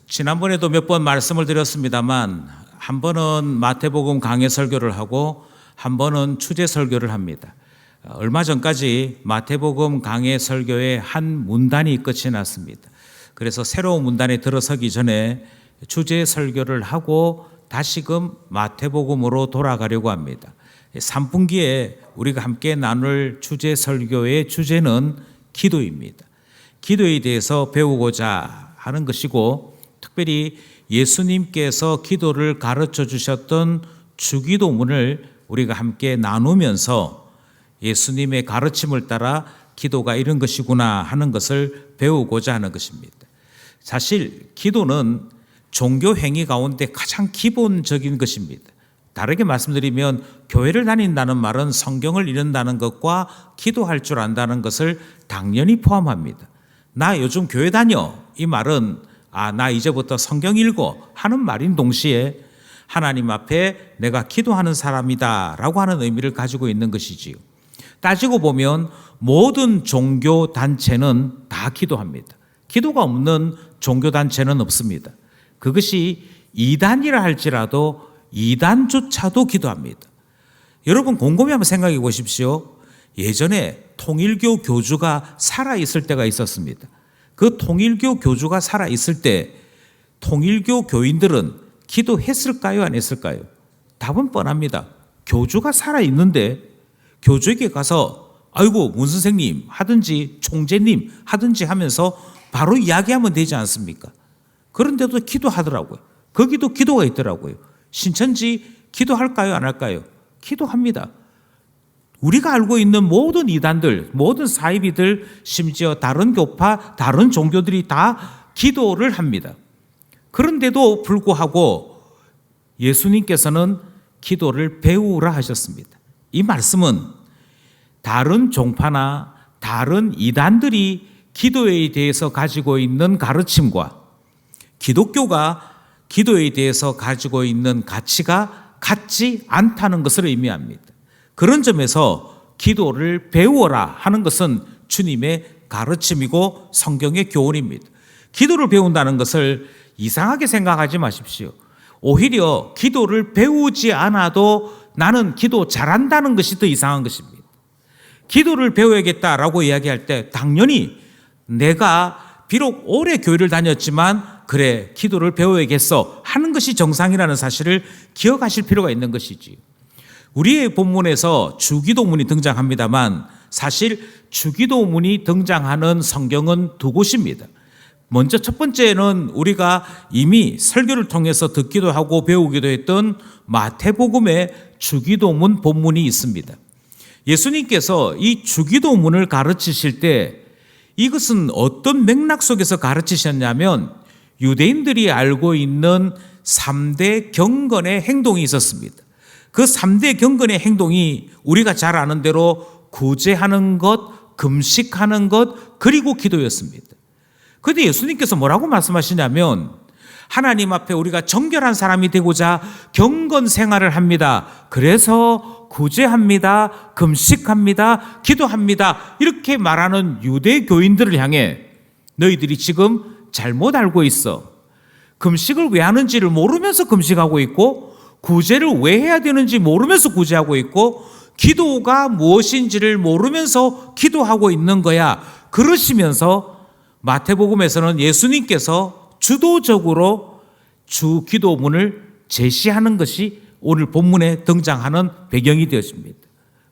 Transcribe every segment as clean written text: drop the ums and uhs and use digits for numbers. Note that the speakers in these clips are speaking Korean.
지난번에도 몇 번 말씀을 드렸습니다만 한 번은 마태복음 강해 설교를 하고 한 번은 추제 설교를 합니다. 얼마 전까지 마태복음 강해 설교의 한 문단이 끝이 났습니다. 그래서 새로운 문단에 들어서기 전에 추제 설교를 하고 다시금 마태복음으로 돌아가려고 합니다. 3분기에 우리가 함께 나눌 추제 설교의 주제는 기도입니다. 기도에 대해서 배우고자 하는 것이고, 특별히 예수님께서 기도를 가르쳐 주셨던 주기도문을 우리가 함께 나누면서 예수님의 가르침을 따라 기도가 이런 것이구나 하는 것을 배우고자 하는 것입니다. 사실 기도는 종교 행위 가운데 가장 기본적인 것입니다. 다르게 말씀드리면 교회를 다닌다는 말은 성경을 읽는다는 것과 기도할 줄 안다는 것을 당연히 포함합니다. 나 요즘 교회 다녀, 이 말은 나 이제부터 성경 읽어 하는 말인 동시에 하나님 앞에 내가 기도하는 사람이다 라고 하는 의미를 가지고 있는 것이지요. 따지고 보면 모든 종교 단체는 다 기도합니다. 기도가 없는 종교 단체는 없습니다. 그것이 이단이라 할지라도 이단조차도 기도합니다. 여러분 곰곰이 한번 생각해 보십시오. 예전에 통일교 교주가 살아있을 때가 있었습니다. 그 통일교 교주가 살아있을 때 통일교 교인들은 기도했을까요? 안 했을까요? 답은 뻔합니다. 교주가 살아있는데 교주에게 가서 아이고 문 선생님 하든지 총재님 하든지 하면서 바로 이야기하면 되지 않습니까? 그런데도 기도하더라고요. 거기도 기도가 있더라고요. 신천지 기도할까요? 안 할까요? 기도합니다. 우리가 알고 있는 모든 이단들, 모든 사이비들, 심지어 다른 교파, 다른 종교들이 다 기도를 합니다. 그런데도 불구하고 예수님께서는 기도를 배우라 하셨습니다. 이 말씀은 다른 종파나 다른 이단들이 기도에 대해서 가지고 있는 가르침과 기독교가 기도에 대해서 가지고 있는 가치가 같지 않다는 것을 의미합니다. 그런 점에서 기도를 배워라 하는 것은 주님의 가르침이고 성경의 교훈입니다. 기도를 배운다는 것을 이상하게 생각하지 마십시오. 오히려 기도를 배우지 않아도 나는 기도 잘한다는 것이 더 이상한 것입니다. 기도를 배워야겠다라고 이야기할 때 당연히 내가 비록 오래 교회를 다녔지만 그래 기도를 배워야겠어 하는 것이 정상이라는 사실을 기억하실 필요가 있는 것이지. 우리의 본문에서 주기도문이 등장합니다만 사실 주기도문이 등장하는 성경은 두 곳입니다. 먼저 첫 번째는 우리가 이미 설교를 통해서 듣기도 하고 배우기도 했던 마태복음의 주기도문 본문이 있습니다. 예수님께서 이 주기도문을 가르치실 때 이것은 어떤 맥락 속에서 가르치셨냐면 유대인들이 알고 있는 3대 경건의 행동이 있었습니다. 그 3대 경건의 행동이 우리가 잘 아는 대로 구제하는 것, 금식하는 것, 그리고 기도였습니다. 그런데 예수님께서 뭐라고 말씀하시냐면 하나님 앞에 우리가 정결한 사람이 되고자 경건 생활을 합니다. 그래서 구제합니다. 금식합니다. 기도합니다. 이렇게 말하는 유대교인들을 향해 너희들이 지금 잘못 알고 있어. 금식을 왜 하는지를 모르면서 금식하고 있고 구제를 왜 해야 되는지 모르면서 구제하고 있고 기도가 무엇인지를 모르면서 기도하고 있는 거야. 그러시면서 마태복음에서는 예수님께서 주도적으로 주 기도문을 제시하는 것이 오늘 본문에 등장하는 배경이 되었습니다.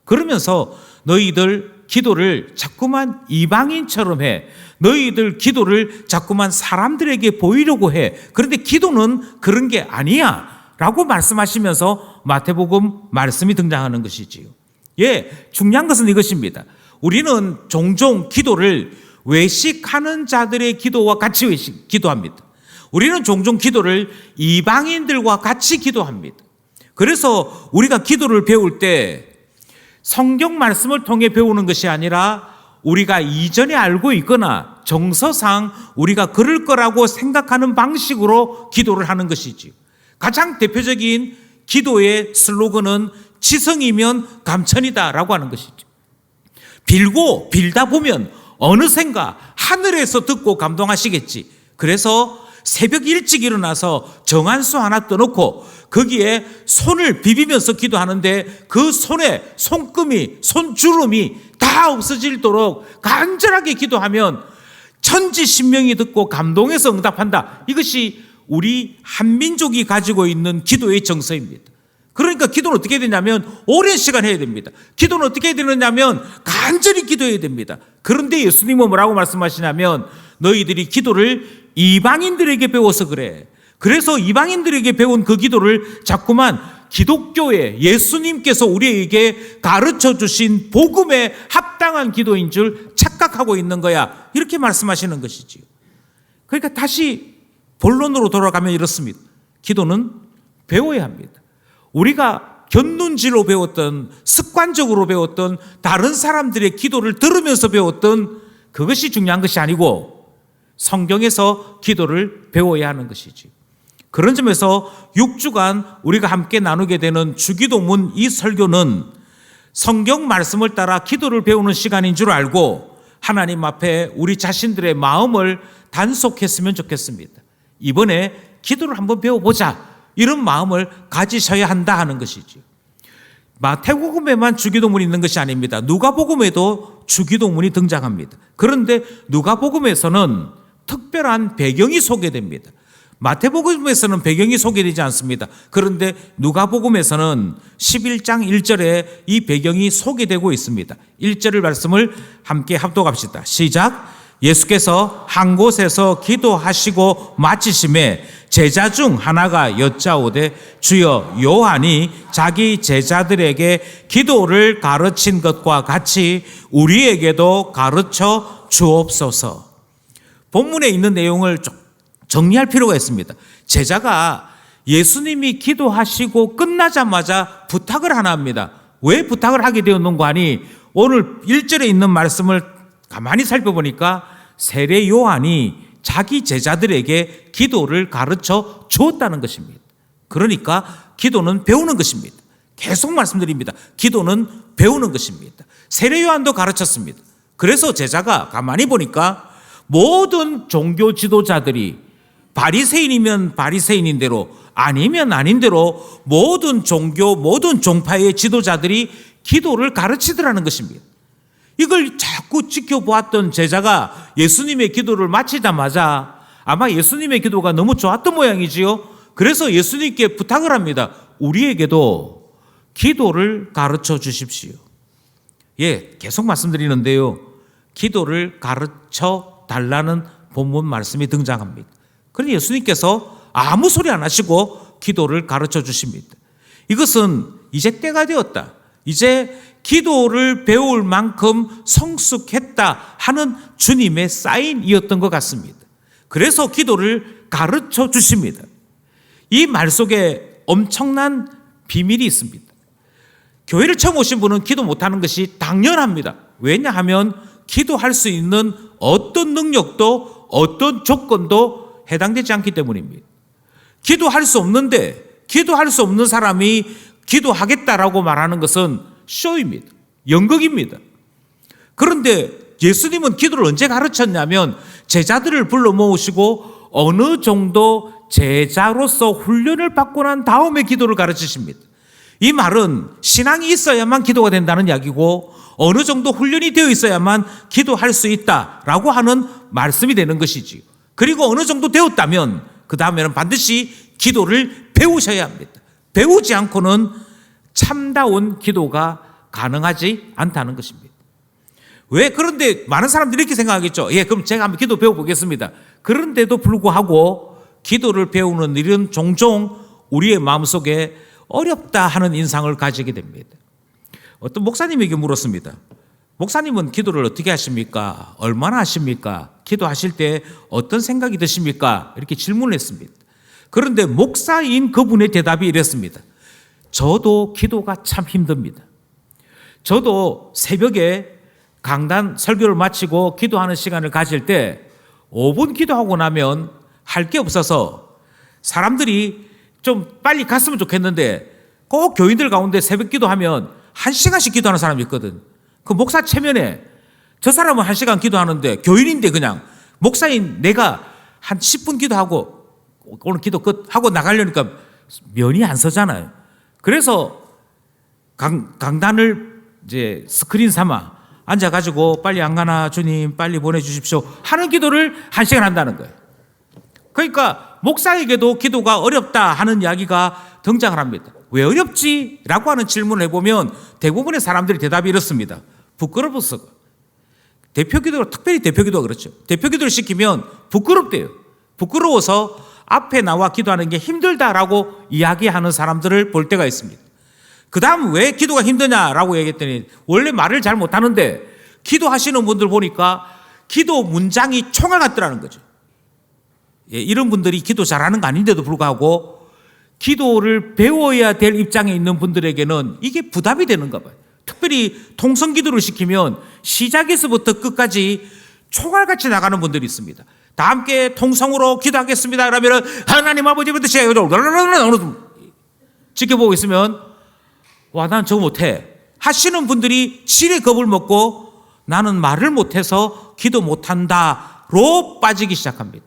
그러면서 너희들 기도를 자꾸만 이방인처럼 해. 너희들 기도를 자꾸만 사람들에게 보이려고 해. 그런데 기도는 그런 게 아니야 라고 말씀하시면서 마태복음 말씀이 등장하는 것이지요. 중요한 것은 이것입니다. 우리는 종종 기도를 외식하는 자들의 기도와 같이 기도합니다. 우리는 종종 기도를 이방인들과 같이 기도합니다. 그래서 우리가 기도를 배울 때 성경 말씀을 통해 배우는 것이 아니라 우리가 이전에 알고 있거나 정서상 우리가 그럴 거라고 생각하는 방식으로 기도를 하는 것이지요. 가장 대표적인 기도의 슬로건은 지성이면 감천이다라고 하는 것이죠. 빌다 보면 어느샌가 하늘에서 듣고 감동하시겠지. 그래서 새벽 일찍 일어나서 정한수 하나 떠놓고 거기에 손을 비비면서 기도하는데 그 손에 손금이, 손주름이 다 없어지도록 간절하게 기도하면 천지신명이 듣고 감동해서 응답한다. 이것이 우리 한민족이 가지고 있는 기도의 정서입니다. 그러니까 기도는 어떻게 해야 되냐면 오랜 시간 해야 됩니다. 기도는 어떻게 해야 되느냐면 간절히 기도해야 됩니다. 그런데 예수님은 뭐라고 말씀하시냐면 너희들이 기도를 이방인들에게 배워서 그래. 그래서 이방인들에게 배운 그 기도를 자꾸만 기독교에 예수님께서 우리에게 가르쳐 주신 복음에 합당한 기도인 줄 착각하고 있는 거야. 이렇게 말씀하시는 것이지요. 그러니까 다시 본론으로 돌아가면 이렇습니다. 기도는 배워야 합니다. 우리가 견눈지로 배웠던, 습관적으로 배웠던, 다른 사람들의 기도를 들으면서 배웠던 그것이 중요한 것이 아니고 성경에서 기도를 배워야 하는 것이지. 그런 점에서 6주간 우리가 함께 나누게 되는 주기도문 이 설교는 성경 말씀을 따라 기도를 배우는 시간인 줄 알고 하나님 앞에 우리 자신들의 마음을 단속했으면 좋겠습니다. 이번에 기도를 한번 배워보자. 이런 마음을 가지셔야 한다 하는 것이죠. 마태복음에만 주기도문이 있는 것이 아닙니다. 누가복음에도 주기도문이 등장합니다. 그런데 누가복음에서는 특별한 배경이 소개됩니다. 마태복음에서는 배경이 소개되지 않습니다. 그런데 누가복음에서는 11장 1절에 이 배경이 소개되고 있습니다. 1절의 말씀을 함께 합독합시다. 시작. 예수께서 한 곳에서 기도하시고 마치심에 제자 중 하나가 여짜오되 주여 요한이 자기 제자들에게 기도를 가르친 것과 같이 우리에게도 가르쳐 주옵소서. 본문에 있는 내용을 좀 정리할 필요가 있습니다. 제자가 예수님이 기도하시고 끝나자마자 부탁을 하나 합니다. 왜 부탁을 하게 되었는가 하니 오늘 1절에 있는 말씀을 가만히 살펴보니까 세례 요한이 자기 제자들에게 기도를 가르쳐 주었다는 것입니다. 그러니까 기도는 배우는 것입니다. 계속 말씀드립니다. 기도는 배우는 것입니다. 세례 요한도 가르쳤습니다. 그래서 제자가 가만히 보니까 모든 종교 지도자들이 바리새인이면 바리새인인 대로 아니면 아닌 대로 모든 종교, 모든 종파의 지도자들이 기도를 가르치더라는 것입니다. 이걸 자꾸 지켜보았던 제자가 예수님의 기도를 마치자마자 아마 예수님의 기도가 너무 좋았던 모양이지요. 그래서 예수님께 부탁을 합니다. 우리에게도 기도를 가르쳐 주십시오. 예, 계속 말씀드리는데요. 기도를 가르쳐 달라는 본문 말씀이 등장합니다. 그런데 예수님께서 아무 소리 안 하시고 기도를 가르쳐 주십니다. 이것은 이제 때가 되었다. 이제 기도를 배울 만큼 성숙했다 하는 주님의 사인이었던 것 같습니다. 그래서 기도를 가르쳐 주십니다. 이 말 속에 엄청난 비밀이 있습니다. 교회를 처음 오신 분은 기도 못하는 것이 당연합니다. 왜냐하면 기도할 수 있는 어떤 능력도 어떤 조건도 해당되지 않기 때문입니다. 기도할 수 없는데 기도할 수 없는 사람이 기도하겠다라고 말하는 것은 쇼입니다. 연극입니다. 그런데 예수님은 기도를 언제 가르쳤냐면 제자들을 불러 모으시고 어느 정도 제자로서 훈련을 받고 난 다음에 기도를 가르치십니다. 이 말은 신앙이 있어야만 기도가 된다는 이야기고 어느 정도 훈련이 되어 있어야만 기도할 수 있다라고 하는 말씀이 되는 것이지요. 그리고 어느 정도 되었다면 그 다음에는 반드시 기도를 배우셔야 합니다. 배우지 않고는 참다운 기도가 가능하지 않다는 것입니다. 왜? 그런데 많은 사람들이 이렇게 생각하겠죠. 예, 그럼 제가 한번 기도 배워보겠습니다. 그런데도 불구하고 기도를 배우는 일은 종종 우리의 마음속에 어렵다 하는 인상을 가지게 됩니다. 어떤 목사님에게 물었습니다. 목사님은 기도를 어떻게 하십니까? 얼마나 하십니까? 기도하실 때 어떤 생각이 드십니까? 이렇게 질문을 했습니다. 그런데 목사인 그분의 대답이 이랬습니다. 저도 기도가 참 힘듭니다. 저도 새벽에 강단 설교를 마치고 기도하는 시간을 가질 때 5분 기도하고 나면 할 게 없어서 사람들이 좀 빨리 갔으면 좋겠는데 꼭 교인들 가운데 새벽 기도하면 1시간씩 기도하는 사람이 있거든. 그 목사 체면에 저 사람은 1시간 기도하는데 교인인데 그냥 목사인 내가 한 10분 기도하고 오늘 기도 끝 하고 나가려니까 면이 안 서잖아요. 그래서 강단을 이제 스크린 삼아 앉아가지고 빨리 안 가나 주님 빨리 보내주십시오 하는 기도를 1시간 한다는 거예요. 그러니까 목사에게도 기도가 어렵다 하는 이야기가 등장을 합니다. 왜 어렵지? 라고 하는 질문을 해보면 대부분의 사람들이 대답이 이렇습니다. 부끄러워서. 대표기도, 특별히 대표기도가 그렇죠. 대표기도를 시키면 부끄럽대요. 부끄러워서 앞에 나와 기도하는 게 힘들다라고 이야기하는 사람들을 볼 때가 있습니다. 그 다음 왜 기도가 힘드냐라고 얘기했더니 원래 말을 잘 못하는데 기도하시는 분들 보니까 기도 문장이 총알 같더라는 거죠. 예, 이런 분들이 기도 잘하는 거 아닌데도 불구하고 기도를 배워야 될 입장에 있는 분들에게는 이게 부담이 되는가 봐요. 특별히 통성기도를 시키면 시작에서부터 끝까지 총알같이 나가는 분들이 있습니다. 다 함께 통성으로 기도하겠습니다. 그러면 하나님 아버지부터 지켜보고 있으면 와, 난 저거 못해 하시는 분들이 지레 겁을 먹고 나는 말을 못해서 기도 못한다로 빠지기 시작합니다.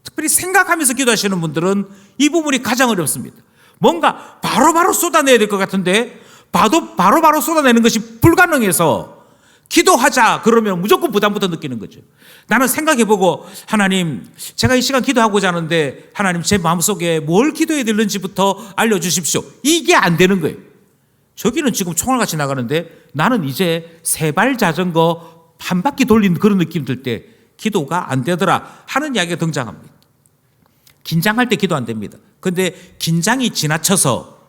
특별히 생각하면서 기도하시는 분들은 이 부분이 가장 어렵습니다. 뭔가 바로바로 쏟아내야 될 것 같은데 바로바로 쏟아내는 것이 불가능해서 기도하자 그러면 무조건 부담부터 느끼는 거죠. 나는 생각해보고 하나님 제가 이 시간 기도하고자 하는데 하나님 제 마음속에 뭘 기도해야 되는지부터 알려주십시오. 이게 안 되는 거예요. 저기는 지금 총알같이 나가는데 나는 이제 세발 자전거 한 바퀴 돌린 그런 느낌 들 때 기도가 안 되더라 하는 이야기가 등장합니다. 긴장할 때 기도 안 됩니다. 그런데 긴장이 지나쳐서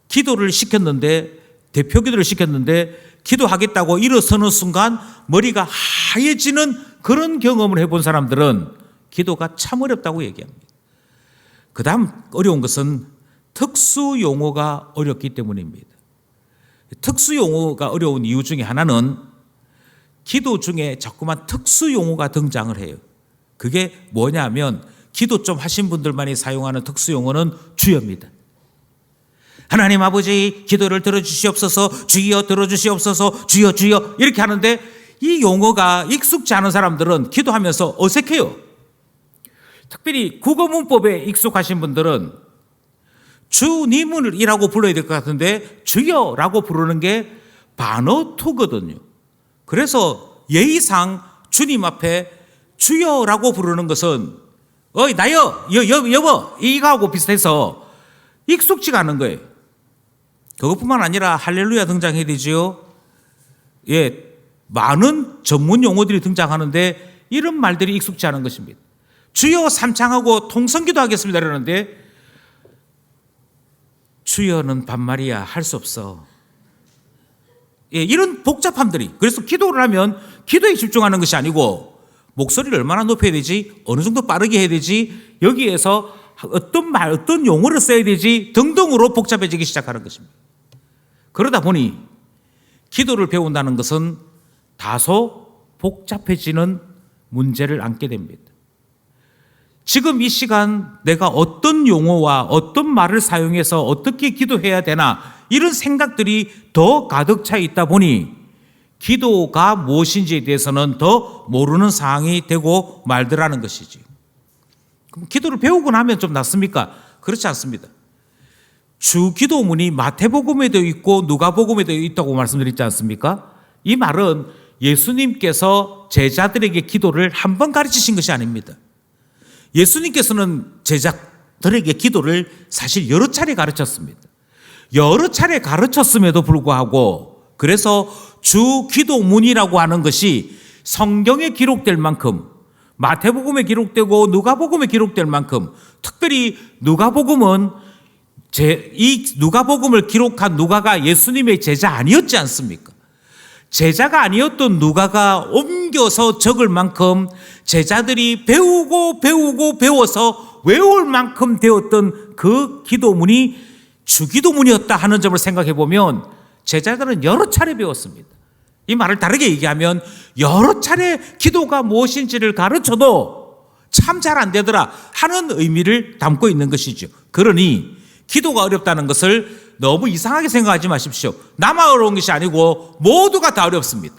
기도를 시켰는데 대표 기도를 시켰는데 기도하겠다고 일어서는 순간 머리가 하얘지는 그런 경험을 해본 사람들은 기도가 참 어렵다고 얘기합니다. 그 다음 어려운 것은 특수 용어가 어렵기 때문입니다. 특수 용어가 어려운 이유 중에 하나는 기도 중에 자꾸만 특수 용어가 등장을 해요. 그게 뭐냐면 기도 좀 하신 분들만이 사용하는 특수 용어는 주여입니다. 하나님 아버지 기도를 들어주시옵소서, 주여 들어주시옵소서, 주여 주여 이렇게 하는데 이 용어가 익숙지 않은 사람들은 기도하면서 어색해요. 특별히 국어 문법에 익숙하신 분들은 주님을이라고 불러야 될 것 같은데 주여라고 부르는 게 반어투거든요. 그래서 예의상 주님 앞에 주여라고 부르는 것은 어이 나여 여보 이거하고 비슷해서 익숙지가 않은 거예요. 그것뿐만 아니라 할렐루야 등장해야 되지요. 예, 많은 전문 용어들이 등장하는데 이런 말들이 익숙지 않은 것입니다. 주여 삼창하고 통성기도 하겠습니다 이러는데 주여는 반말이야 할 수 없어. 예, 이런 복잡함들이 그래서 기도를 하면 기도에 집중하는 것이 아니고 목소리를 얼마나 높여야 되지 어느 정도 빠르게 해야 되지 여기에서 어떤 말 어떤 용어를 써야 되지 등등으로 복잡해지기 시작하는 것입니다. 그러다 보니 기도를 배운다는 것은 다소 복잡해지는 문제를 안게 됩니다. 지금 이 시간 내가 어떤 용어와 어떤 말을 사용해서 어떻게 기도해야 되나 이런 생각들이 더 가득 차 있다 보니 기도가 무엇인지에 대해서는 더 모르는 상황이 되고 말더라는 것이지. 그럼 기도를 배우고 나면 좀 낫습니까? 그렇지 않습니다. 주 기도문이 마태복음에도 있고 누가복음에도 있다고 말씀드렸지 않습니까? 이 말은 예수님께서 제자들에게 기도를 한 번 가르치신 것이 아닙니다. 예수님께서는 제자들에게 기도를 사실 여러 차례 가르쳤습니다. 여러 차례 가르쳤음에도 불구하고 그래서 주 기도문이라고 하는 것이 성경에 기록될 만큼 마태복음에 기록되고 누가복음에 기록될 만큼 특별히 누가복음은 이 누가복음을 기록한 누가가 예수님의 제자 아니었지 않습니까? 제자가 아니었던 누가가 옮겨서 적을 만큼 제자들이 배워서 외울 만큼 되었던 그 기도문이 주기도문이었다 하는 점을 생각해 보면 제자들은 여러 차례 배웠습니다. 이 말을 다르게 얘기하면 여러 차례 기도가 무엇인지를 가르쳐도 참 잘 안 되더라 하는 의미를 담고 있는 것이죠. 그러니 기도가 어렵다는 것을 너무 이상하게 생각하지 마십시오. 나만 어려운 것이 아니고 모두가 다 어렵습니다.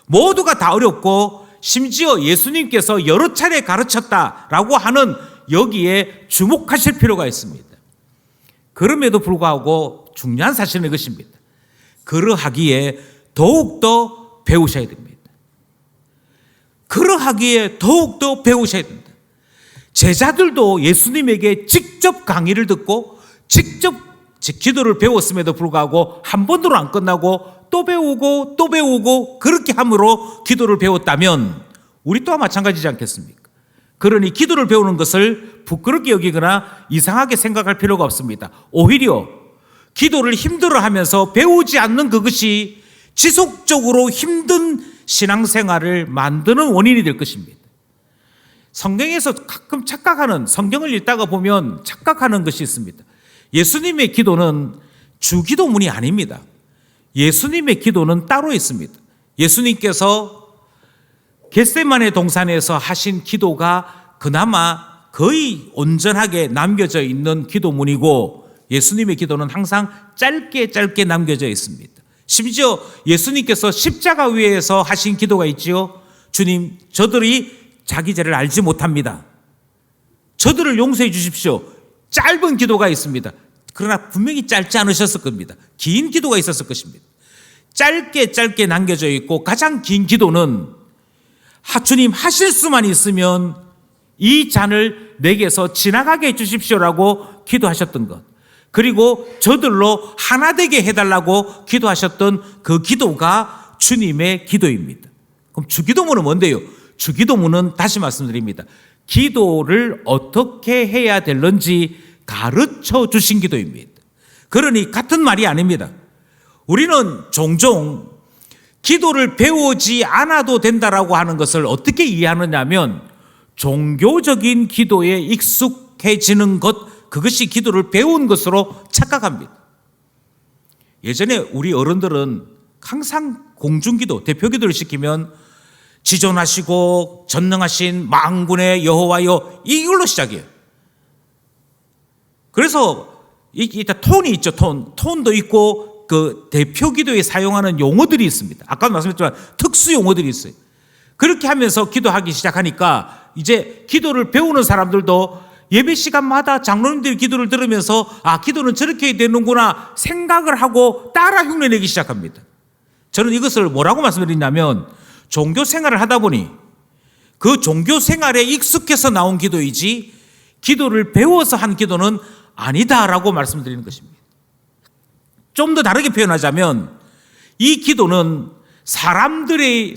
모두가 다 어렵고 심지어 예수님께서 여러 차례 가르쳤다라고 하는 여기에 주목하실 필요가 있습니다. 그럼에도 불구하고 중요한 사실은 이것입니다. 그러하기에 더욱더 배우셔야 됩니다. 그러하기에 더욱더 배우셔야 됩니다. 제자들도 예수님에게 직접 강의를 듣고 직접 기도를 배웠음에도 불구하고 한 번으로 안 끝나고 또 배우고 또 배우고 그렇게 함으로 기도를 배웠다면 우리 또한 마찬가지지 않겠습니까? 그러니 기도를 배우는 것을 부끄럽게 여기거나 이상하게 생각할 필요가 없습니다. 오히려 기도를 힘들어하면서 배우지 않는 그것이 지속적으로 힘든 신앙생활을 만드는 원인이 될 것입니다. 성경에서 가끔 착각하는, 성경을 읽다가 보면 착각하는 것이 있습니다. 예수님의 기도는 주기도문이 아닙니다. 예수님의 기도는 따로 있습니다. 예수님께서 겟세마네 동산에서 하신 기도가 그나마 거의 온전하게 남겨져 있는 기도문이고 예수님의 기도는 항상 짧게 남겨져 있습니다. 심지어 예수님께서 십자가 위에서 하신 기도가 있지요. 주님, 저들이 자기 죄를 알지 못합니다. 저들을 용서해 주십시오. 짧은 기도가 있습니다. 그러나 분명히 짧지 않으셨을 겁니다. 긴 기도가 있었을 것입니다. 짧게 남겨져 있고 가장 긴 기도는 주님 하실 수만 있으면 이 잔을 내게서 지나가게 해주십시오라고 기도하셨던 것, 그리고 저들로 하나 되게 해달라고 기도하셨던 그 기도가 주님의 기도입니다. 그럼 주기도문은 뭔데요? 주기도문은 다시 말씀드립니다. 기도를 어떻게 해야 되는지 가르쳐 주신 기도입니다. 그러니 같은 말이 아닙니다. 우리는 종종 기도를 배우지 않아도 된다라고 하는 것을 어떻게 이해하느냐 하면 종교적인 기도에 익숙해지는 것, 그것이 기도를 배운 것으로 착각합니다. 예전에 우리 어른들은 항상 공중기도, 대표기도를 시키면 지존하시고 전능하신 만군의 여호와여, 이걸로 시작해요. 그래서 일단 톤이 있죠. 톤도 있고 그 대표 기도에 사용하는 용어들이 있습니다. 아까 말씀드렸지만 특수 용어들이 있어요. 그렇게 하면서 기도하기 시작하니까 이제 기도를 배우는 사람들도 예배 시간마다 장로님들의 기도를 들으면서 기도는 저렇게 해야 되는구나 생각을 하고 따라 흉내내기 시작합니다. 저는 이것을 뭐라고 말씀드리냐면 종교 생활을 하다 보니 그 종교 생활에 익숙해서 나온 기도이지 기도를 배워서 한 기도는 아니다라고 말씀드리는 것입니다. 좀 더 다르게 표현하자면 이 기도는 사람들이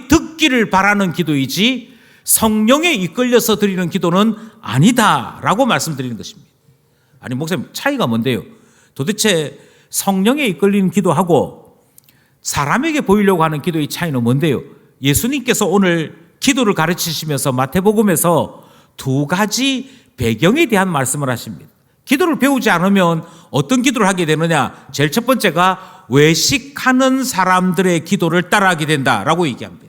듣기를 바라는 기도이지 성령에 이끌려서 드리는 기도는 아니다라고 말씀드리는 것입니다. 아니 목사님, 차이가 뭔데요? 도대체 성령에 이끌리는 기도하고 사람에게 보이려고 하는 기도의 차이는 뭔데요? 예수님께서 오늘 기도를 가르치시면서 마태복음에서 두 가지 배경에 대한 말씀을 하십니다. 기도를 배우지 않으면 어떤 기도를 하게 되느냐? 제일 첫 번째가 외식하는 사람들의 기도를 따라하게 된다라고 얘기합니다.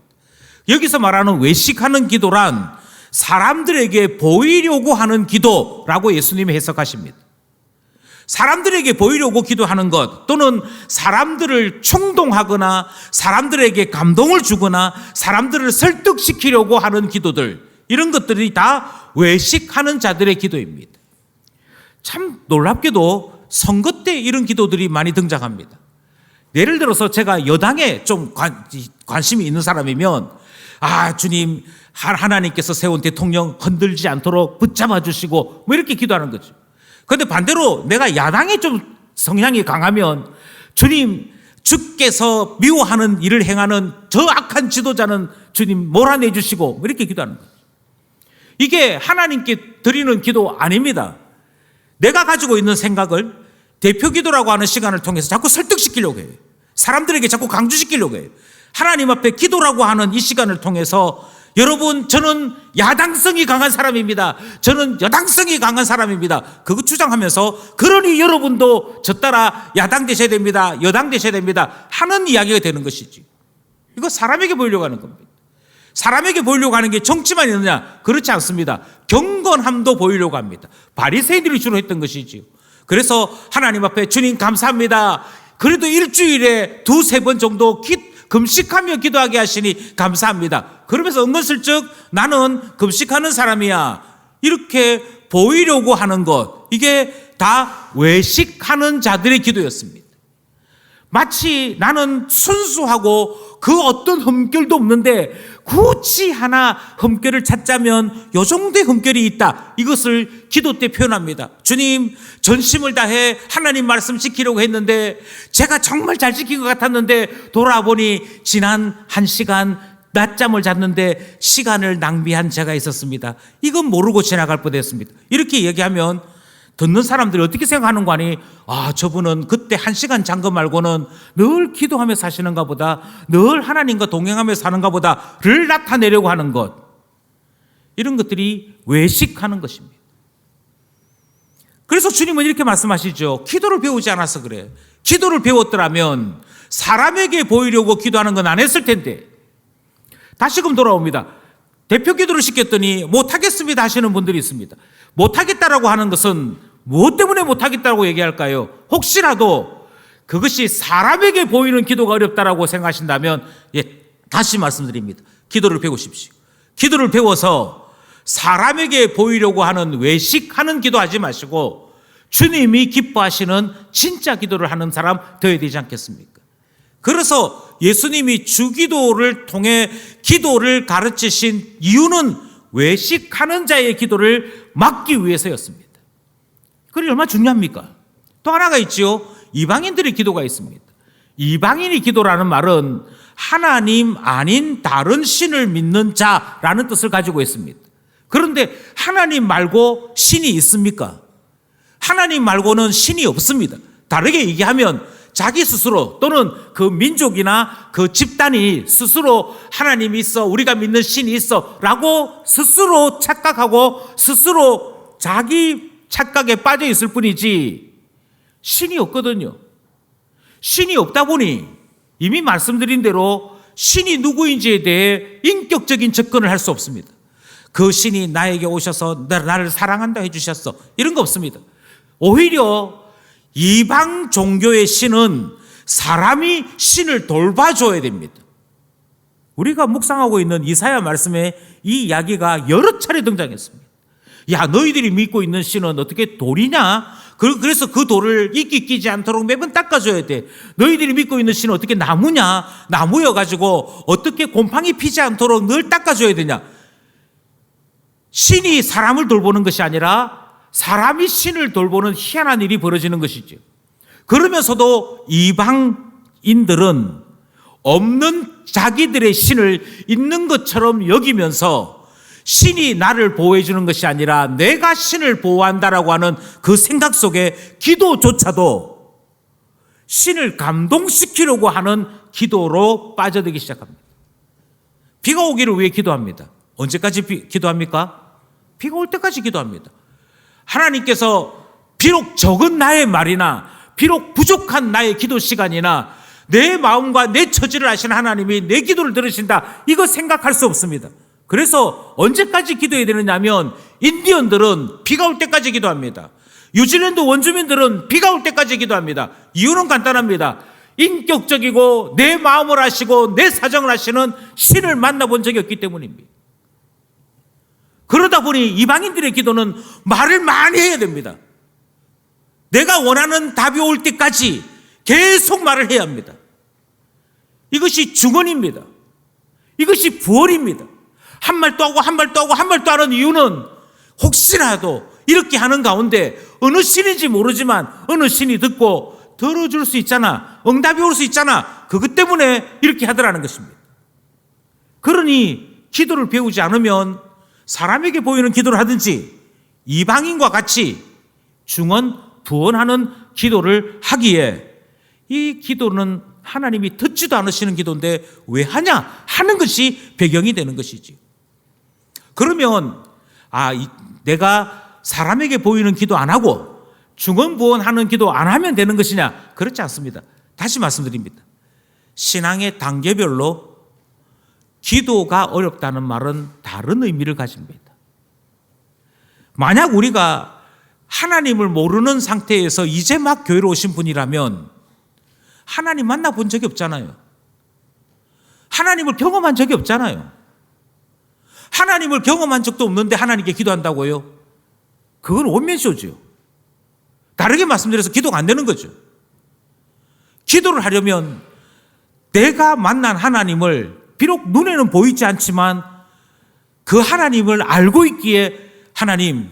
여기서 말하는 외식하는 기도란 사람들에게 보이려고 하는 기도라고 예수님이 해석하십니다. 사람들에게 보이려고 기도하는 것, 또는 사람들을 충동하거나 사람들에게 감동을 주거나 사람들을 설득시키려고 하는 기도들, 이런 것들이 다 외식하는 자들의 기도입니다. 참 놀랍게도 선거 때 이런 기도들이 많이 등장합니다. 예를 들어서 제가 여당에 좀 관심이 있는 사람이면 주님, 하나님께서 세운 대통령 흔들지 않도록 붙잡아 주시고 뭐 이렇게 기도하는 거죠. 그런데 반대로 내가 야당에 좀 성향이 강하면 주님, 주께서 미워하는 일을 행하는 저 악한 지도자는 주님 몰아내 주시고 뭐 이렇게 기도하는 거죠. 이게 하나님께 드리는 기도 아닙니다. 내가 가지고 있는 생각을 대표 기도라고 하는 시간을 통해서 자꾸 설득시키려고 해요. 사람들에게 자꾸 강조시키려고 해요. 하나님 앞에 기도라고 하는 이 시간을 통해서 여러분, 저는 야당성이 강한 사람입니다. 저는 여당성이 강한 사람입니다. 그거 주장하면서 그러니 여러분도 저 따라 야당 되셔야 됩니다. 여당 되셔야 됩니다. 하는 이야기가 되는 것이지. 이거 사람에게 보이려고 하는 겁니다. 사람에게 보이려고 하는 게 정치만 있느냐? 그렇지 않습니다. 경건함도 보이려고 합니다. 바리새인들이 주로 했던 것이지요. 그래서 하나님 앞에 주님 감사합니다. 그래도 일주일에 2-3번 정도 금식하며 기도하게 하시니 감사합니다. 그러면서 은근슬쩍 나는 금식하는 사람이야 이렇게 보이려고 하는 것, 이게 다 외식하는 자들의 기도였습니다. 마치 나는 순수하고 그 어떤 흠결도 없는데 굳이 하나 흠결을 찾자면 요 정도의 흠결이 있다, 이것을 기도 때 표현합니다. 주님, 전심을 다해 하나님 말씀 지키려고 했는데 제가 정말 잘 지킨 것 같았는데 돌아보니 지난 1시간 낮잠을 잤는데 시간을 낭비한 제가 있었습니다. 이건 모르고 지나갈 뻔했습니다. 이렇게 얘기하면 듣는 사람들이 어떻게 생각하는 거 아니? 아, 저분은 그때 1시간 잔 거 말고는 늘 기도하며 사시는가 보다, 늘 하나님과 동행하며 사는가 보다를 나타내려고 하는 것, 이런 것들이 외식하는 것입니다. 그래서 주님은 이렇게 말씀하시죠. 기도를 배우지 않아서 그래. 기도를 배웠더라면 사람에게 보이려고 기도하는 건 안 했을 텐데. 다시금 돌아옵니다. 대표 기도를 시켰더니 못하겠습니다 하시는 분들이 있습니다. 못하겠다라고 하는 것은 무엇 때문에 못하겠다고 얘기할까요? 혹시라도 그것이 사람에게 보이는 기도가 어렵다라고 생각하신다면, 다시 말씀드립니다. 기도를 배우십시오. 기도를 배워서 사람에게 보이려고 하는 외식하는 기도하지 마시고 주님이 기뻐하시는 진짜 기도를 하는 사람 되어야 되지 않겠습니까? 그래서 예수님이 주기도를 통해 기도를 가르치신 이유는 외식하는 자의 기도를 막기 위해서였습니다. 그게 얼마나 중요합니까? 또 하나가 있지요. 이방인들의 기도가 있습니다. 이방인의 기도라는 말은 하나님 아닌 다른 신을 믿는 자라는 뜻을 가지고 있습니다. 그런데 하나님 말고 신이 있습니까? 하나님 말고는 신이 없습니다. 다르게 얘기하면 자기 스스로 또는 그 민족이나 그 집단이 스스로 하나님이 있어, 우리가 믿는 신이 있어 라고 스스로 착각하고 스스로 자기 착각에 빠져 있을 뿐이지 신이 없거든요. 신이 없다 보니 이미 말씀드린 대로 신이 누구인지에 대해 인격적인 접근을 할 수 없습니다. 그 신이 나에게 오셔서 나를 사랑한다 해주셨어, 이런 거 없습니다. 오히려 이방 종교의 신은 사람이 신을 돌봐줘야 됩니다. 우리가 묵상하고 있는 이사야 말씀에 이 이야기가 여러 차례 등장했습니다. 야, 너희들이 믿고 있는 신은 어떻게 돌이냐? 그래서 그 돌을 이끼 끼지 않도록 매번 닦아줘야 돼. 너희들이 믿고 있는 신은 어떻게 나무냐? 나무여가지고 어떻게 곰팡이 피지 않도록 늘 닦아줘야 되냐? 신이 사람을 돌보는 것이 아니라 사람이 신을 돌보는 희한한 일이 벌어지는 것이죠. 그러면서도 이방인들은 없는 자기들의 신을 있는 것처럼 여기면서 신이 나를 보호해 주는 것이 아니라 내가 신을 보호한다라고 하는 그 생각 속에 기도조차도 신을 감동시키려고 하는 기도로 빠져들기 시작합니다. 비가 오기를 위해 기도합니다. 언제까지 기도합니까? 비가 올 때까지 기도합니다. 하나님께서 비록 적은 나의 말이나 비록 부족한 나의 기도 시간이나 내 마음과 내 처지를 아시는 하나님이 내 기도를 들으신다, 이거 생각할 수 없습니다. 그래서 언제까지 기도해야 되느냐 하면 인디언들은 비가 올 때까지 기도합니다. 뉴질랜드 원주민들은 비가 올 때까지 기도합니다. 이유는 간단합니다. 인격적이고 내 마음을 아시고 내 사정을 아시는 신을 만나본 적이 없기 때문입니다. 그러다 보니 이방인들의 기도는 말을 많이 해야 됩니다. 내가 원하는 답이 올 때까지 계속 말을 해야 합니다. 이것이 중언입니다. 이것이 부언입니다. 한 말 또 하고 한 말 또 하고 한 말 또 하는 이유는 혹시라도 이렇게 하는 가운데 어느 신인지 모르지만 어느 신이 듣고 들어줄 수 있잖아, 응답이 올 수 있잖아, 그것 때문에 이렇게 하더라는 것입니다. 그러니 기도를 배우지 않으면 사람에게 보이는 기도를 하든지 이방인과 같이 중언, 부언하는 기도를 하기에 이 기도는 하나님이 듣지도 않으시는 기도인데 왜 하냐 하는 것이 배경이 되는 것이지. 그러면 내가 사람에게 보이는 기도 안 하고 중언부언하는 기도 안 하면 되는 것이냐? 그렇지 않습니다. 다시 말씀드립니다. 신앙의 단계별로 기도가 어렵다는 말은 다른 의미를 가집니다. 만약 우리가 하나님을 모르는 상태에서 이제 막 교회로 오신 분이라면 하나님 만나본 적이 없잖아요. 하나님을 경험한 적이 없잖아요. 하나님을 경험한 적도 없는데 하나님께 기도한다고요? 그건 원맨쇼죠. 다르게 말씀드려서 기도가 안 되는 거죠. 기도를 하려면 내가 만난 하나님을 비록 눈에는 보이지 않지만 그 하나님을 알고 있기에 하나님,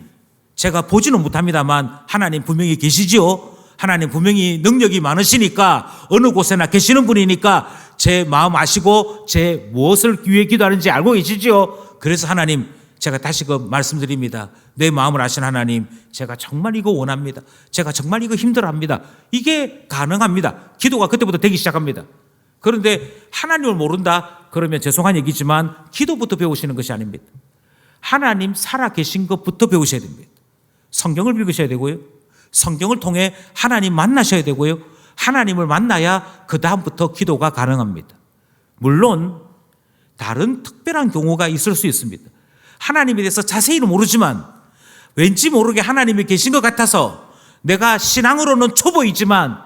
제가 보지는 못합니다만 하나님 분명히 계시지요. 하나님 분명히 능력이 많으시니까 어느 곳에나 계시는 분이니까 제 마음 아시고 제 무엇을 위해 기도하는지 알고 계시지요. 그래서 하나님, 제가 다시금 말씀드립니다. 내 마음을 아신 하나님, 제가 정말 이거 원합니다. 제가 정말 이거 힘들어합니다. 이게 가능합니다. 기도가 그때부터 되기 시작합니다. 그런데 하나님을 모른다? 그러면 죄송한 얘기지만 기도부터 배우시는 것이 아닙니다. 하나님 살아계신 것부터 배우셔야 됩니다. 성경을 읽으셔야 되고요. 성경을 통해 하나님 만나셔야 되고요. 하나님을 만나야 그 다음부터 기도가 가능합니다. 물론 다른 특별한 경우가 있을 수 있습니다. 하나님에 대해서 자세히는 모르지만 왠지 모르게 하나님이 계신 것 같아서 내가 신앙으로는 초보이지만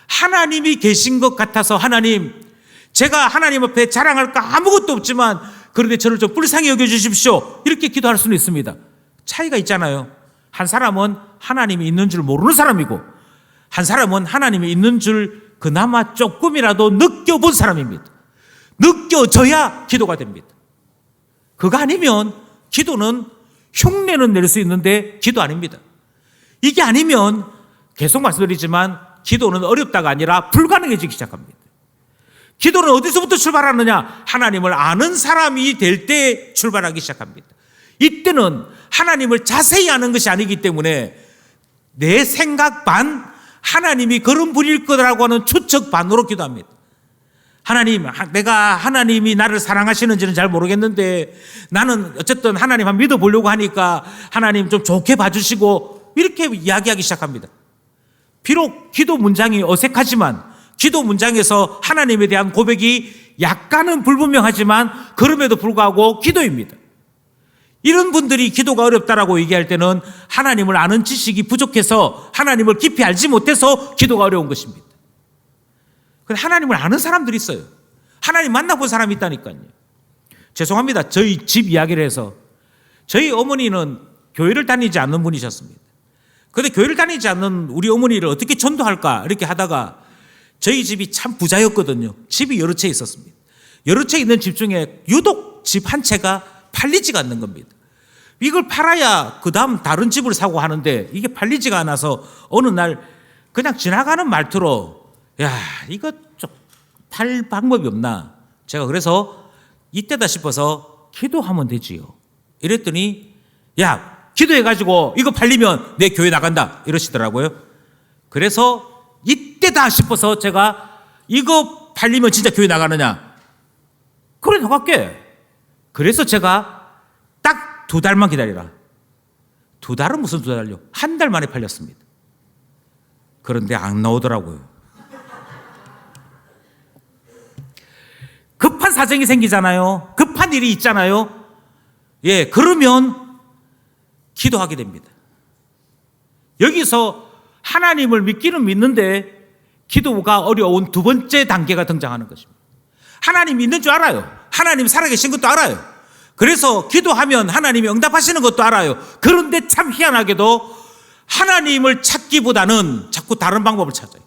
하나님이 계신 것 같아서 하나님, 제가 하나님 앞에 자랑할 거 아무것도 없지만 그런데 저를 좀 불쌍히 여겨주십시오. 이렇게 기도할 수는 있습니다. 차이가 있잖아요. 한 사람은 하나님이 있는 줄 모르는 사람이고 한 사람은 하나님이 있는 줄 그나마 조금이라도 느껴본 사람입니다. 느껴져야 기도가 됩니다. 그거 아니면 기도는 흉내는 낼 수 있는데 기도 아닙니다. 이게 아니면 계속 말씀드리지만 기도는 어렵다가 아니라 불가능해지기 시작합니다. 기도는 어디서부터 출발하느냐? 하나님을 아는 사람이 될 때 출발하기 시작합니다. 이때는 하나님을 자세히 아는 것이 아니기 때문에 내 생각 반, 하나님이 그런 분일 거라고 하는 추측 반으로 기도합니다. 하나님, 내가 하나님이 나를 사랑하시는지는 잘 모르겠는데 나는 어쨌든 하나님 한번 믿어보려고 하니까 하나님 좀 좋게 봐주시고 이렇게 이야기하기 시작합니다. 비록 기도 문장이 어색하지만 기도 문장에서 하나님에 대한 고백이 약간은 불분명하지만 그럼에도 불구하고 기도입니다. 이런 분들이 기도가 어렵다라고 얘기할 때는 하나님을 아는 지식이 부족해서 하나님을 깊이 알지 못해서 기도가 어려운 것입니다. 근데 하나님을 아는 사람들이 있어요. 하나님 만나본 사람이 있다니까요. 죄송합니다. 저희 집 이야기를 해서 저희 어머니는 교회를 다니지 않는 분이셨습니다. 그런데 교회를 다니지 않는 우리 어머니를 어떻게 전도할까 이렇게 하다가 저희 집이 참 부자였거든요. 집이 여러 채 있었습니다. 여러 채 있는 집 중에 유독 집 한 채가 팔리지가 않는 겁니다. 이걸 팔아야 그 다음 다른 집을 사고 하는데 이게 팔리지가 않아서 어느 날 그냥 지나가는 말투로 야, 이거 좀 팔 방법이 없나? 제가 그래서 이때다 싶어서 기도하면 되지요. 이랬더니 야, 기도해가지고 이거 팔리면 내 교회 나간다 이러시더라고요. 그래서 이때다 싶어서 제가 이거 팔리면 진짜 교회 나가느냐? 그래 나갈게. 그래서 제가 딱 2달만 기다리라. 2달은 무슨 2달요? 1달 만에 팔렸습니다. 그런데 안 나오더라고요. 급한 사정이 생기잖아요. 급한 일이 있잖아요. 예, 그러면 기도하게 됩니다. 여기서 하나님을 믿기는 믿는데 기도가 어려운 두 번째 단계가 등장하는 것입니다. 하나님 있는 줄 알아요. 하나님 살아계신 것도 알아요. 그래서 기도하면 하나님이 응답하시는 것도 알아요. 그런데 참 희한하게도 하나님을 찾기보다는 자꾸 다른 방법을 찾아요.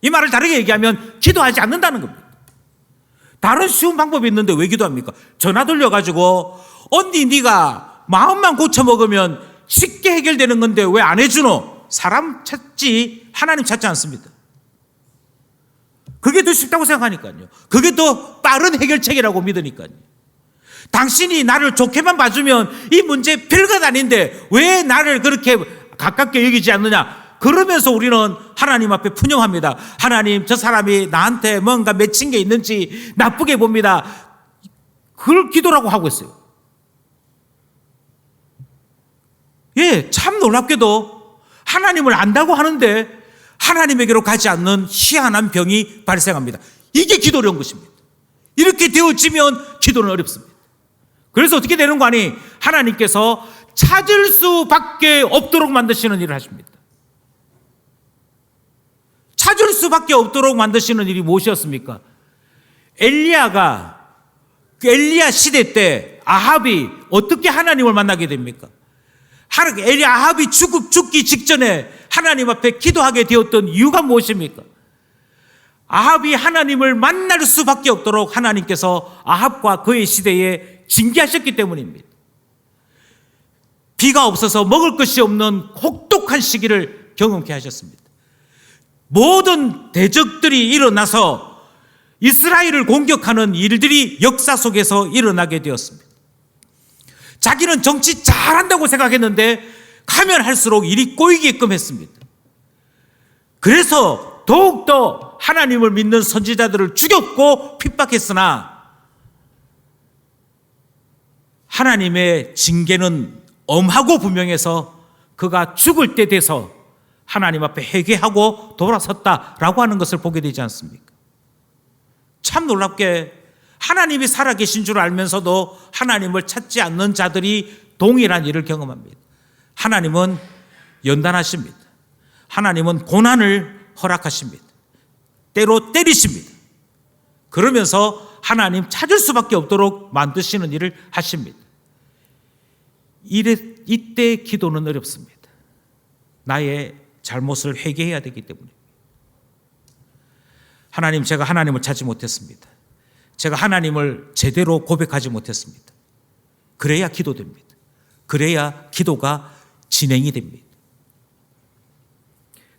이 말을 다르게 얘기하면 기도하지 않는다는 겁니다. 다른 쉬운 방법이 있는데 왜 기도합니까? 전화 돌려가지고 언니 네가 마음만 고쳐먹으면 쉽게 해결되는 건데 왜 안 해주노? 사람 찾지 하나님 찾지 않습니다. 그게 더 쉽다고 생각하니까요. 그게 더 빠른 해결책이라고 믿으니까요. 당신이 나를 좋게만 봐주면 이 문제 별것 아닌데 왜 나를 그렇게 가깝게 여기지 않느냐? 그러면서 우리는 하나님 앞에 푸념합니다. 하나님, 저 사람이 나한테 뭔가 맺힌 게 있는지 나쁘게 봅니다. 그걸 기도라고 하고 있어요. 예, 참 놀랍게도 하나님을 안다고 하는데 하나님에게로 가지 않는 희한한 병이 발생합니다. 이게 기도라는 것입니다. 이렇게 되어지면 기도는 어렵습니다. 그래서 어떻게 되는 거 아니? 하나님께서 찾을 수밖에 없도록 만드시는 일을 하십니다. 찾을 수밖에 없도록 만드시는 일이 무엇이었습니까? 엘리야가 그 엘리야 시대 때 아합이 어떻게 하나님을 만나게 됩니까? 아합이 죽기 직전에 하나님 앞에 기도하게 되었던 이유가 무엇입니까? 아합이 하나님을 만날 수밖에 없도록 하나님께서 아합과 그의 시대에 징계하셨기 때문입니다. 비가 없어서 먹을 것이 없는 혹독한 시기를 경험케 하셨습니다. 모든 대적들이 일어나서 이스라엘을 공격하는 일들이 역사 속에서 일어나게 되었습니다. 자기는 정치 잘한다고 생각했는데 가면 할수록 일이 꼬이게끔 했습니다. 그래서 더욱더 하나님을 믿는 선지자들을 죽였고 핍박했으나 하나님의 징계는 엄하고 분명해서 그가 죽을 때 돼서 하나님 앞에 회개하고 돌아섰다라고 하는 것을 보게 되지 않습니까? 참 놀랍게 하나님이 살아계신 줄 알면서도 하나님을 찾지 않는 자들이 동일한 일을 경험합니다. 하나님은 연단하십니다. 하나님은 고난을 허락하십니다. 때로 때리십니다. 그러면서 하나님 찾을 수밖에 없도록 만드시는 일을 하십니다. 이때 기도는 어렵습니다. 나의 잘못을 회개해야 되기 때문에. 하나님, 제가 하나님을 찾지 못했습니다. 제가 하나님을 제대로 고백하지 못했습니다. 그래야 기도됩니다. 그래야 기도가 진행이 됩니다.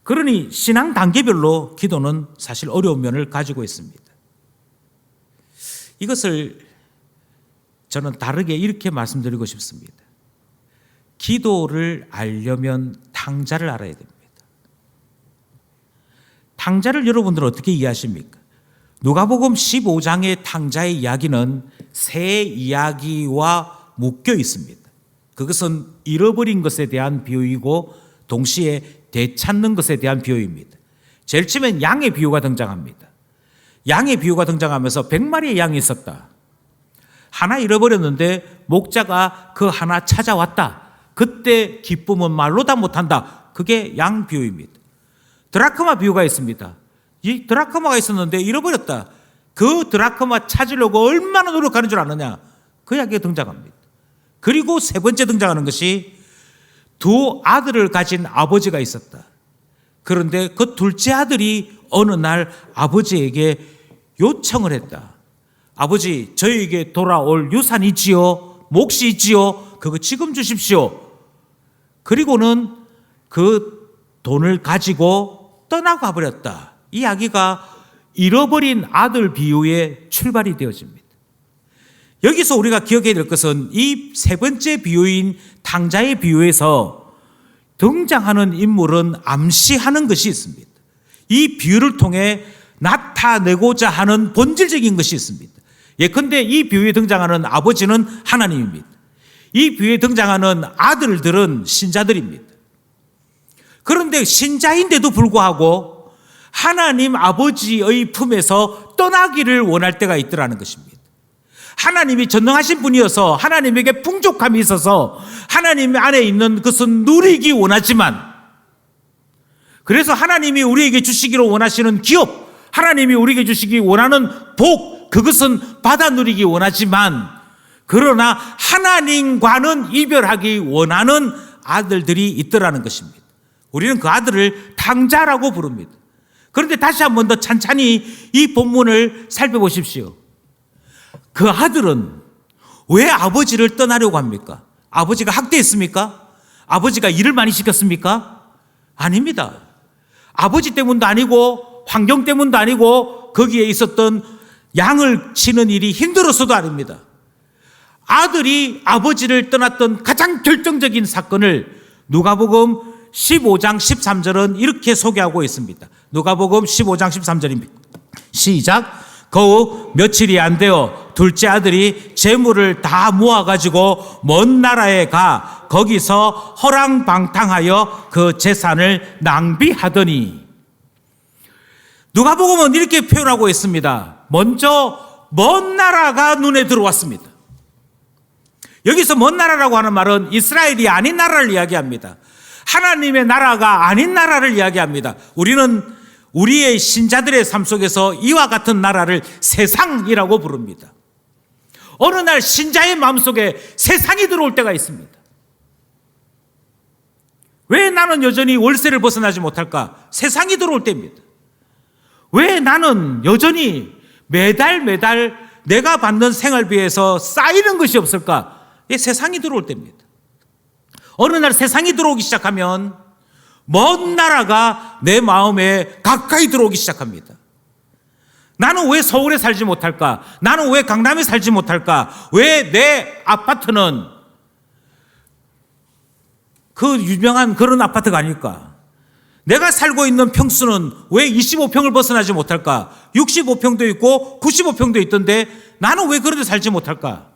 그러니 신앙 단계별로 기도는 사실 어려운 면을 가지고 있습니다. 이것을 저는 다르게 이렇게 말씀드리고 싶습니다. 기도를 알려면 탕자를 알아야 됩니다. 탕자를 여러분들은 어떻게 이해하십니까? 누가복음 15장의 탕자의 이야기는 새 이야기와 묶여 있습니다. 그것은 잃어버린 것에 대한 비유이고 동시에 되찾는 것에 대한 비유입니다. 제일 처음엔 양의 비유가 등장합니다. 양의 비유가 등장하면서 100마리의 양이 있었다. 하나 잃어버렸는데 목자가 그 하나 찾아왔다. 그때 기쁨은 말로 다 못한다. 그게 양 비유입니다. 드라크마 비유가 있습니다. 이 드라크마가 있었는데 잃어버렸다. 그 드라크마 찾으려고 얼마나 노력하는 줄 아느냐. 그 이야기가 등장합니다. 그리고 세 번째 등장하는 것이 두 아들을 가진 아버지가 있었다. 그런데 그 둘째 아들이 어느 날 아버지에게 요청을 했다. 아버지, 저에게 돌아올 유산이 있지요, 몫이 있지요, 그거 지금 주십시오. 그리고는 그 돈을 가지고 떠나가 버렸다. 이 이야기가 잃어버린 아들 비유의 출발이 되어집니다. 여기서 우리가 기억해야 될 것은 이 세 번째 비유인 탕자의 비유에서 등장하는 인물은 암시하는 것이 있습니다. 이 비유를 통해 나타내고자 하는 본질적인 것이 있습니다. 예컨대 이 비유에 등장하는 아버지는 하나님입니다. 이 비유에 등장하는 아들들은 신자들입니다. 그런데 신자인데도 불구하고 하나님 아버지의 품에서 떠나기를 원할 때가 있더라는 것입니다. 하나님이 전능하신 분이어서 하나님에게 풍족함이 있어서 하나님 안에 있는 것은 누리기 원하지만, 그래서 하나님이 우리에게 주시기로 원하시는 기업, 하나님이 우리에게 주시기 원하는 복, 그것은 받아 누리기 원하지만, 그러나 하나님과는 이별하기 원하는 아들들이 있더라는 것입니다. 우리는 그 아들을 탕자라고 부릅니다. 그런데 다시 한 번 더 찬찬히 이 본문을 살펴보십시오. 그 아들은 왜 아버지를 떠나려고 합니까? 아버지가 학대했습니까? 아버지가 일을 많이 시켰습니까? 아닙니다. 아버지 때문도 아니고 환경 때문도 아니고 거기에 있었던 양을 치는 일이 힘들어서도 아닙니다. 아들이 아버지를 떠났던 가장 결정적인 사건을 누가복음 15장 13절은 이렇게 소개하고 있습니다. 누가복음 15장 13절입니다. 시작. 거후 며칠이 안 되어 둘째 아들이 재물을 다 모아가지고 먼 나라에 가 거기서 허랑방탕하여 그 재산을 낭비하더니, 누가복음은 이렇게 표현하고 있습니다. 먼저 먼 나라가 눈에 들어왔습니다. 여기서 먼 나라라고 하는 말은 이스라엘이 아닌 나라를 이야기합니다. 하나님의 나라가 아닌 나라를 이야기합니다. 우리는 우리의 신자들의 삶 속에서 이와 같은 나라를 세상이라고 부릅니다. 어느 날 신자의 마음속에 세상이 들어올 때가 있습니다. 왜 나는 여전히 월세를 벗어나지 못할까? 세상이 들어올 때입니다. 왜 나는 여전히 매달 내가 받는 생활비에서 쌓이는 것이 없을까? 이게 세상이 들어올 때입니다. 어느 날 세상이 들어오기 시작하면 먼 나라가 내 마음에 가까이 들어오기 시작합니다. 나는 왜 서울에 살지 못할까? 나는 왜 강남에 살지 못할까? 왜 내 아파트는 그 유명한 그런 아파트가 아닐까? 내가 살고 있는 평수는 왜 25평을 벗어나지 못할까? 65평도 있고 95평도 있던데 나는 왜 그런 데 살지 못할까?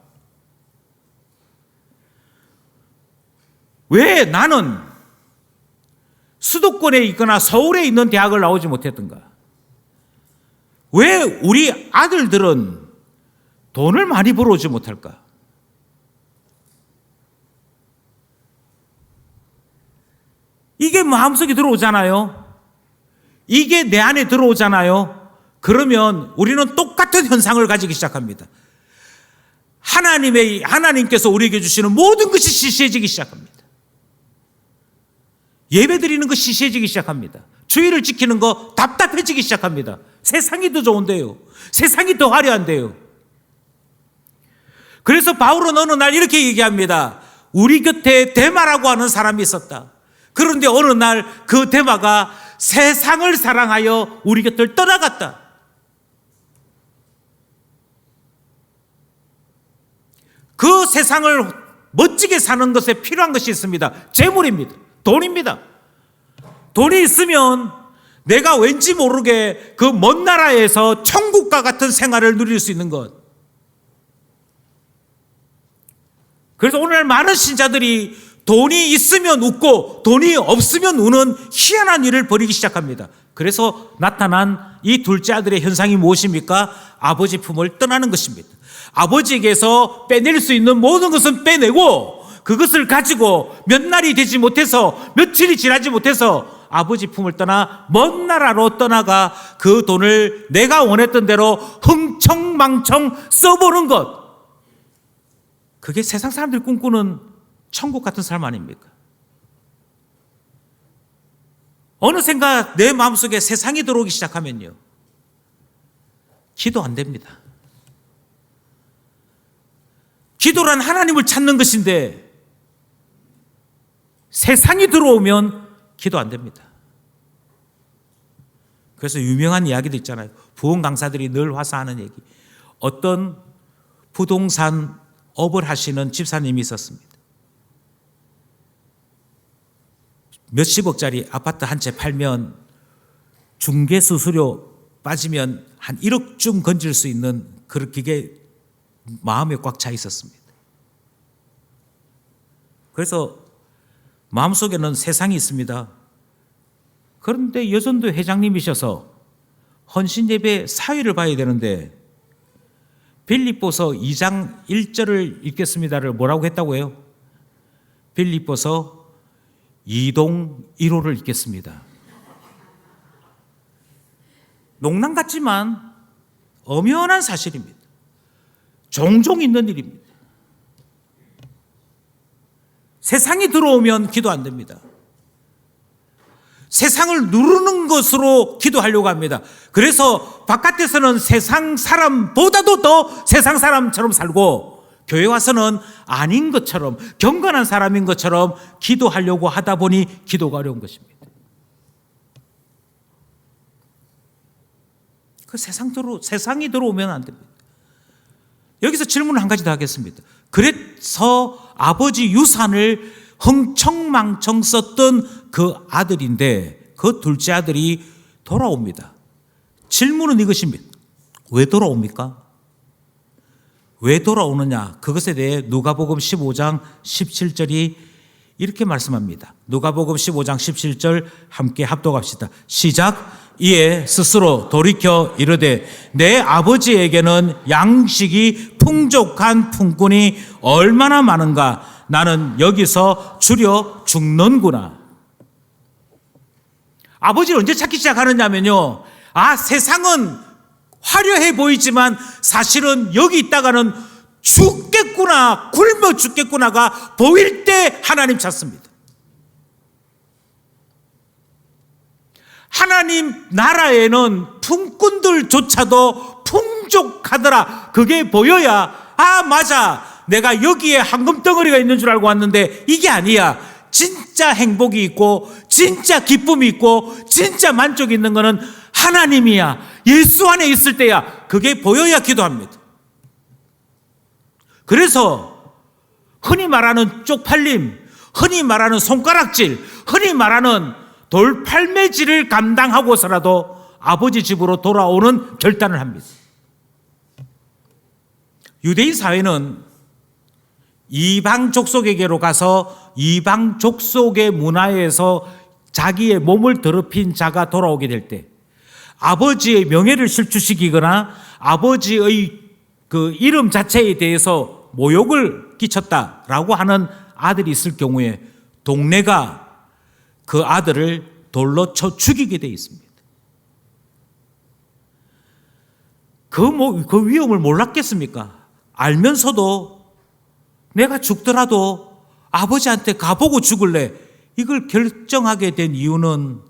왜 나는 수도권에 있거나 서울에 있는 대학을 나오지 못했던가? 왜 우리 아들들은 돈을 많이 벌어오지 못할까? 이게 마음속에 들어오잖아요. 이게 내 안에 들어오잖아요. 그러면 우리는 똑같은 현상을 가지기 시작합니다. 하나님께서 우리에게 주시는 모든 것이 시시해지기 시작합니다. 예배 드리는 거 시시해지기 시작합니다. 주의를 지키는 거 답답해지기 시작합니다. 세상이 더 좋은데요. 세상이 더 화려한데요. 그래서 바울은 어느 날 이렇게 얘기합니다. 우리 곁에 데마라고 하는 사람이 있었다. 그런데 어느 날 그 데마가 세상을 사랑하여 우리 곁을 떠나갔다. 그 세상을 멋지게 사는 것에 필요한 것이 있습니다. 재물입니다. 돈입니다. 돈이 있으면 내가 왠지 모르게 그 먼 나라에서 천국과 같은 생활을 누릴 수 있는 것. 그래서 오늘 많은 신자들이 돈이 있으면 웃고 돈이 없으면 우는 희한한 일을 벌이기 시작합니다. 그래서 나타난 이 둘째 아들의 현상이 무엇입니까? 아버지 품을 떠나는 것입니다. 아버지에게서 빼낼 수 있는 모든 것은 빼내고 그것을 가지고 몇 날이 되지 못해서 며칠이 지나지 못해서 아버지 품을 떠나 먼 나라로 떠나가 그 돈을 내가 원했던 대로 흥청망청 써보는 것. 그게 세상 사람들이 꿈꾸는 천국 같은 삶 아닙니까? 어느샌가 내 마음속에 세상이 들어오기 시작하면요, 기도 안 됩니다. 기도란 하나님을 찾는 것인데 세상이 들어오면 기도 안 됩니다. 그래서 유명한 이야기도 있잖아요. 부흥 강사들이 늘 와서 하는 얘기. 어떤 부동산 업을 하시는 집사님이 있었습니다. 몇십억짜리 아파트 한 채 팔면 중개 수수료 빠지면 한 1억쯤 건질 수 있는 그게 마음에 꽉 차 있었습니다. 그래서 마음속에는 세상이 있습니다. 그런데 여전도 회장님이셔서 헌신예배 사회를 봐야 되는데 빌립보서 2장 1절을 읽겠습니다를 뭐라고 했다고요? 빌립보서 2동 1호를 읽겠습니다. 농담 같지만 엄연한 사실입니다. 종종 있는 일입니다. 세상이 들어오면 기도 안 됩니다. 세상을 누르는 것으로 기도하려고 합니다. 그래서 바깥에서는 세상 사람보다도 더 세상 사람처럼 살고 교회 와서는 아닌 것처럼 경건한 사람인 것처럼 기도하려고 하다 보니 기도가 어려운 것입니다. 그 세상이 들어오면 안 됩니다. 여기서 질문을 한 가지 더 하겠습니다. 그래서 아버지 유산을 흥청망청 썼던 그 아들인데 그 둘째 아들이 돌아옵니다. 질문은 이것입니다. 왜 돌아옵니까? 왜 돌아오느냐? 그것에 대해 누가복음 15장 17절이 이렇게 말씀합니다. 누가복음 15장 17절 함께 합독합시다. 시작. 이에 스스로 돌이켜 이르되 내 아버지에게는 양식이 풍족한 품꾼이 얼마나 많은가. 나는 여기서 줄여 죽는구나. 아버지를 언제 찾기 시작하느냐면요, 세상은 화려해 보이지만 사실은 여기 있다가는 죽겠구나, 굶어 죽겠구나가 보일 때 하나님 찾습니다. 하나님 나라에는 품꾼들조차도 풍족하더라, 그게 보여야 맞아, 내가 여기에 황금덩어리가 있는 줄 알고 왔는데 이게 아니야, 진짜 행복이 있고 진짜 기쁨이 있고 진짜 만족이 있는 거는 하나님이야, 예수 안에 있을 때야, 그게 보여야 기도합니다. 그래서 흔히 말하는 쪽팔림, 흔히 말하는 손가락질, 흔히 말하는 돌팔매질을 감당하고서라도 아버지 집으로 돌아오는 결단을 합니다. 유대인 사회는 이방 족속에게로 가서 이방 족속의 문화에서 자기의 몸을 더럽힌 자가 돌아오게 될 때 아버지의 명예를 실추시키거나 아버지의 그 이름 자체에 대해서 모욕을 끼쳤다라고 하는 아들이 있을 경우에 동네가 그 아들을 돌로 쳐 죽이게 돼 있습니다. 그 위험을 몰랐겠습니까? 알면서도 내가 죽더라도 아버지한테 가보고 죽을래, 이걸 결정하게 된 이유는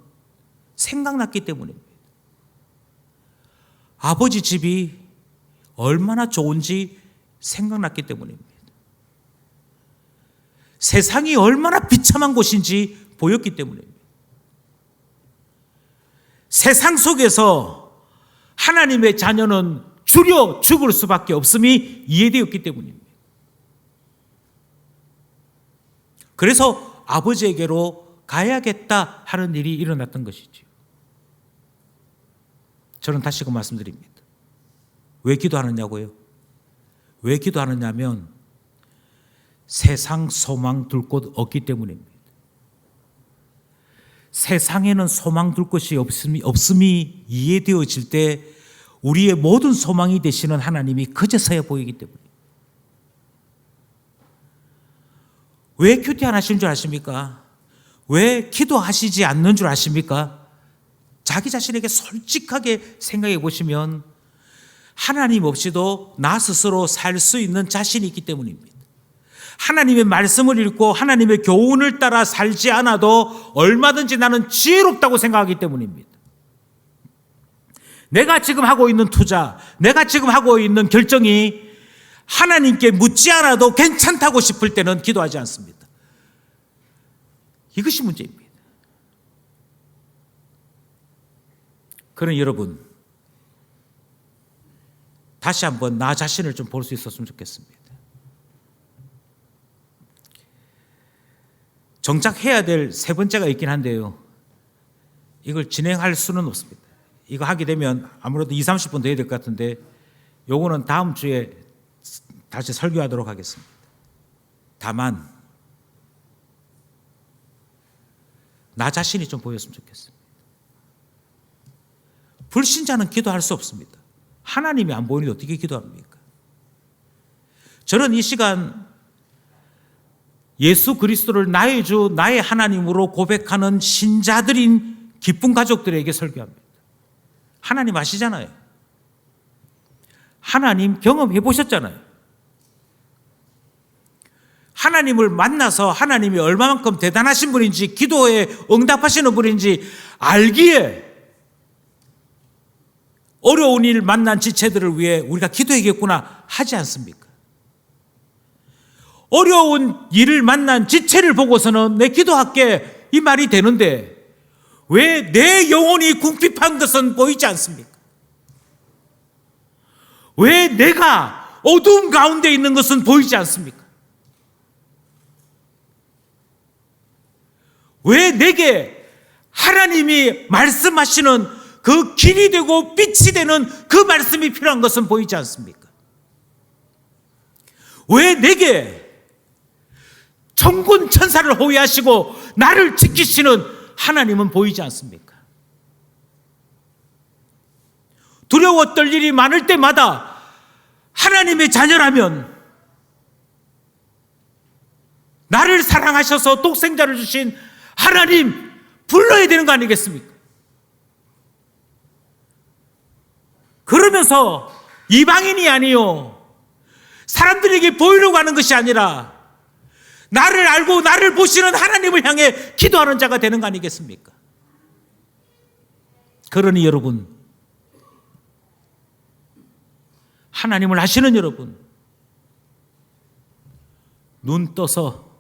생각났기 때문입니다. 아버지 집이 얼마나 좋은지 생각났기 때문입니다. 세상이 얼마나 비참한 곳인지 보였기 때문입니다. 세상 속에서 하나님의 자녀는 줄여 죽을 수밖에 없음이 이해되었기 때문입니다. 그래서 아버지에게로 가야겠다 하는 일이 일어났던 것이죠. 저는 다시금 말씀드립니다. 왜 기도하느냐고요? 왜 기도하느냐면 세상 소망 둘 곳 없기 때문입니다. 세상에는 소망 둘 곳이 없음이 이해되어질 때 우리의 모든 소망이 되시는 하나님이 그제서야 보이기 때문입니다. 왜 큐티 안 하시는 줄 아십니까? 왜 기도하시지 않는 줄 아십니까? 자기 자신에게 솔직하게 생각해 보시면 하나님 없이도 나 스스로 살 수 있는 자신이 있기 때문입니다. 하나님의 말씀을 읽고 하나님의 교훈을 따라 살지 않아도 얼마든지 나는 지혜롭다고 생각하기 때문입니다. 내가 지금 하고 있는 투자, 내가 지금 하고 있는 결정이 하나님께 묻지 않아도 괜찮다고 싶을 때는 기도하지 않습니다. 이것이 문제입니다. 그러니 여러분, 다시 한번 나 자신을 좀 볼 수 있었으면 좋겠습니다. 정작 해야 될 세 번째가 있긴 한데요, 이걸 진행할 수는 없습니다. 이거 하게 되면 아무래도 20-30분 더 해야 될 것 같은데 요거는 다음 주에 다시 설교하도록 하겠습니다. 다만 나 자신이 좀 보였으면 좋겠습니다. 불신자는 기도할 수 없습니다. 하나님이 안 보이는데 어떻게 기도합니까? 저는 이 시간 예수 그리스도를 나의 주, 나의 하나님으로 고백하는 신자들인 기쁜 가족들에게 설교합니다. 하나님 아시잖아요. 하나님 경험해 보셨잖아요. 하나님을 만나서 하나님이 얼마만큼 대단하신 분인지, 기도에 응답하시는 분인지 알기에 어려운 일 만난 지체들을 위해 우리가 기도해야겠구나 하지 않습니까? 어려운 일을 만난 지체를 보고서는 내 기도할게, 이 말이 되는데 왜 내 영혼이 궁핍한 것은 보이지 않습니까? 왜 내가 어두움 가운데 있는 것은 보이지 않습니까? 왜 내게 하나님이 말씀하시는 그 길이 되고 빛이 되는 그 말씀이 필요한 것은 보이지 않습니까? 왜 내게 천군 천사를 호위하시고 나를 지키시는 하나님은 보이지 않습니까? 두려워 떨 일이 많을 때마다 하나님의 자녀라면 나를 사랑하셔서 독생자를 주신 하나님 불러야 되는 거 아니겠습니까? 그러면서 이방인이 아니요, 사람들에게 보이려고 하는 것이 아니라 나를 알고 나를 보시는 하나님을 향해 기도하는 자가 되는 거 아니겠습니까? 그러니 여러분, 하나님을 아시는 여러분, 눈 떠서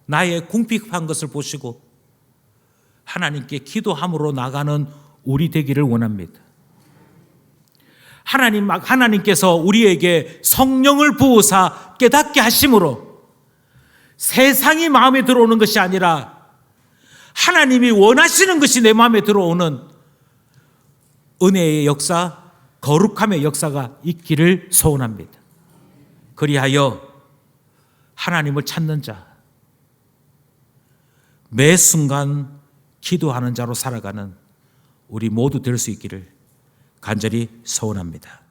나의 궁핍한 것을 보시고 하나님께 기도함으로 나가는 우리 되기를 원합니다. 하나님께서 우리에게 성령을 부으사 깨닫게 하심으로 세상이 마음에 들어오는 것이 아니라 하나님이 원하시는 것이 내 마음에 들어오는 은혜의 역사, 거룩함의 역사가 있기를 소원합니다. 그리하여 하나님을 찾는 자, 매 순간 기도하는 자로 살아가는 우리 모두 될 수 있기를 간절히 소원합니다.